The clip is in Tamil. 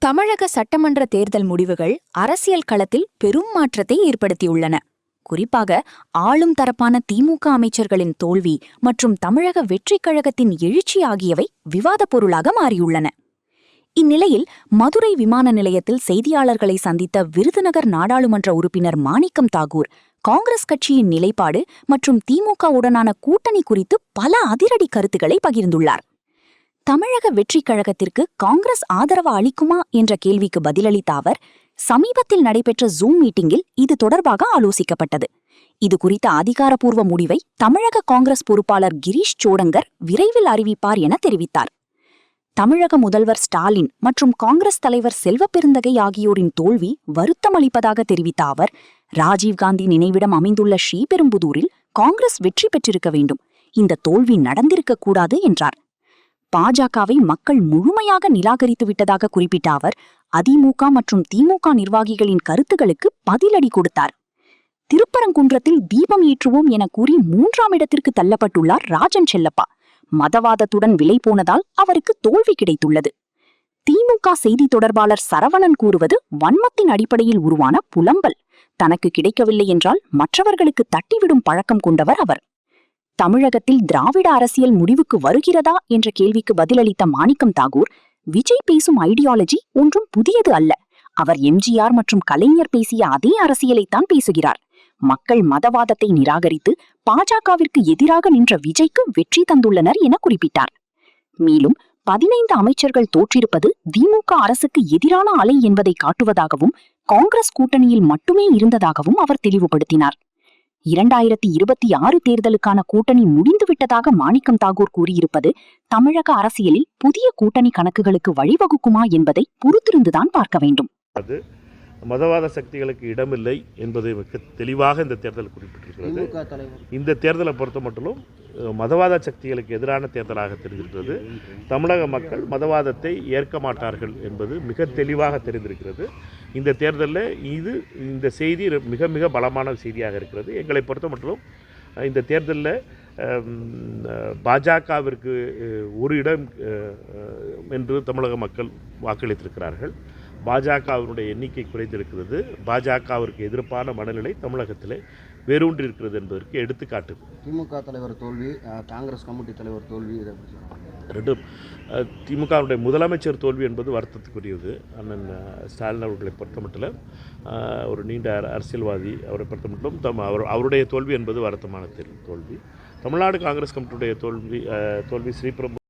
தமிழக சட்டமன்ற தேர்தல் முடிவுகள் அரசியல் களத்தில் பெரும் மாற்றத்தை ஏற்படுத்தியுள்ளன. குறிப்பாக ஆளும் தரப்பான திமுக அமைச்சர்களின் தோல்வி மற்றும் தமிழக வெற்றிக் கழகத்தின் எழுச்சி ஆகியவை விவாதப் பொருளாக மாறியுள்ளன. இந்நிலையில் மதுரை விமான நிலையத்தில் செய்தியாளர்களை சந்தித்த விருதுநகர் நாடாளுமன்ற உறுப்பினர் மாணிக்கம் தாகூர் காங்கிரஸ் கட்சியின் நிலைப்பாடு மற்றும் திமுகவுடனான கூட்டணி குறித்து பல அதிரடி கருத்துக்களை பகிர்ந்துள்ளார். தமிழக வெற்றிக் கழகத்திற்கு காங்கிரஸ் ஆதரவு அளிக்குமா என்ற கேள்விக்கு பதிலளித்த அவர், சமீபத்தில் நடைபெற்ற ஜூம் மீட்டிங்கில் இது தொடர்பாக ஆலோசிக்கப்பட்டது. இது குறித்த அதிகாரப்பூர்வ முடிவை தமிழக காங்கிரஸ் பொறுப்பாளர் கிரீஷ் சோடங்கர் விரைவில் அறிவிப்பார் என தெரிவித்தார். தமிழக முதல்வர் ஸ்டாலின் மற்றும் காங்கிரஸ் தலைவர் செல்வப்பெருந்தகை ஆகியோரின் தோல்வி வருத்தமளிப்பதாக தெரிவித்த அவர், ராஜீவ்காந்தி நினைவிடம் அமைந்துள்ள ஸ்ரீபெரும்புதூரில் காங்கிரஸ் வெற்றி பெற்றிருக்க வேண்டும், இந்த தோல்வி நடந்திருக்கக்கூடாது என்றார். பாஜகவை மக்கள் முழுமையாக நிராகரித்து விட்டதாக குறிப்பிட்ட அவர், அதிமுக மற்றும் திமுக நிர்வாகிகளின் கருத்துகளுக்கு பதிலடி கொடுத்தார். திருப்பரங்குன்றத்தில் தீபம் ஏற்றுவோம் என கூறி 3ஆம் இடத்திற்கு தள்ளப்பட்டுள்ளார் ராஜன் செல்லப்பா. மதவாதத்துடன் விலை போனதால் அவருக்கு தோல்வி கிடைத்துள்ளது. திமுக செய்தி தொடர்பாளர் சரவணன் கூறுவது வன்மத்தின் அடிப்படையில் உருவான புலம்பல். தனக்கு கிடைக்கவில்லை என்றால் மற்றவர்களுக்கு தட்டிவிடும் பழக்கம் கொண்டவர் அவர். தமிழகத்தில் திராவிட அரசியல் முடிவுக்கு வருகிறதா என்ற கேள்விக்கு பதிலளித்த மாணிக்கம் தாகூர், விஜய் பேசும் ஐடியாலஜி ஒன்றும் புதியது அல்ல. அவர் எம்ஜிஆர் மற்றும் கலைஞர் பேசிய அதே அரசியலைத்தான் பேசுகிறார். மக்கள் மதவாதத்தை நிராகரித்து பாஜகவிற்கு எதிராக நின்ற விஜய்க்கு வெற்றி தந்துள்ளனர் என குறிப்பிட்டார். மேலும் 15 அமைச்சர்கள் தோற்றிருப்பது திமுக அரசுக்கு எதிரான அலை என்பதை காட்டுவதாகவும் காங்கிரஸ் கூட்டணியில் மட்டுமே இருந்ததாகவும் அவர் தெளிவுபடுத்தினார். 2026 தேர்தலுக்கான கூட்டணி முடிந்துவிட்டதாக மாணிக்கம் தாகூர் கூறியிருப்பது தமிழக அரசியலில் புதிய கூட்டணி கணக்குகளுக்கு வழிவகுக்குமா என்பதை பொறுத்திருந்துதான் பார்க்க வேண்டும். அது மதவாத சக்திகளுக்கு இடமில்லை என்பதை மிக தெளிவாக இந்த தேர்தல் குறிப்பிட்டிருக்கிறது. இந்த தேர்தலை பொறுத்த மட்டும் மதவாத சக்திகளுக்கு எதிரான தேர்தலாக தெரிந்திருக்கிறது. தமிழக மக்கள் மதவாதத்தை ஏற்க மாட்டார்கள் என்பது மிக தெளிவாக தெரிந்திருக்கிறது. இந்த தேர்தலில் இந்த செய்தி மிக மிக பலமான செய்தியாக இருக்கிறது. எங்களை பொறுத்த மட்டும் இந்த தேர்தலில் பாஜகவிற்கு ஒரு இடம் என்று தமிழக மக்கள் வாக்களித்திருக்கிறார்கள். பாஜகவினுடைய எண்ணிக்கை குறைந்திருக்கிறது. பாஜகவிற்கு எதிர்ப்பான மனநிலை தமிழகத்தில் வேரூன்றி இருக்கிறது என்பதற்கு எடுத்துக்காட்டு. திமுக தலைவர் தோல்வி, காங்கிரஸ் கமிட்டி தலைவர் தோல்வி, ரெண்டும் திமுகவுடைய முதலமைச்சர் தோல்வி என்பது வருத்தத்துக்குரியது. அண்ணன் ஸ்டாலின் அவர்களை பொறுத்த மட்டும் ஒரு நீண்ட அரசியல்வாதி, அவரை பொறுத்த மட்டும் அவருடைய தோல்வி என்பது வருத்தமான தோல்வி. தமிழ்நாடு காங்கிரஸ் கமிட்டியுடைய தோல்வி ஸ்ரீபெரும்புதூர்